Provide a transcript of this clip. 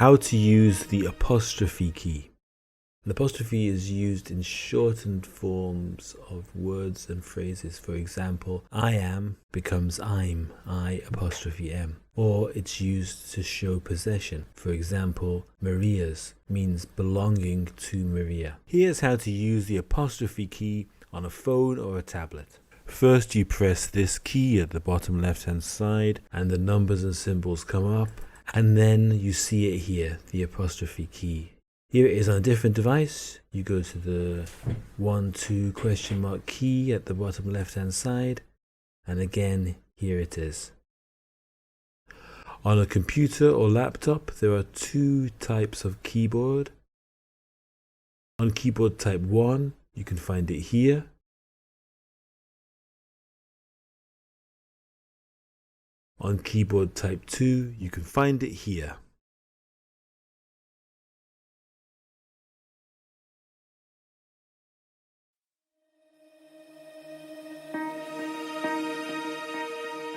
How to use the apostrophe key. The apostrophe is used in shortened forms of words and phrases. For example, I am becomes I'm, I apostrophe am. Or it's used to show possession. For example, Maria's means belonging to Maria. Here's how to use the apostrophe key on a phone or a tablet. First, you press this key at the bottom left hand side and the numbers and symbols come up. And then you see it here, the apostrophe key. Here it is on a different device. You go to the 1, 2 question mark key at the bottom left hand side. And again, here it is. On a computer or laptop, there are 2 types of keyboard. On keyboard type 1, you can find it here. On keyboard type 2, you can find it here.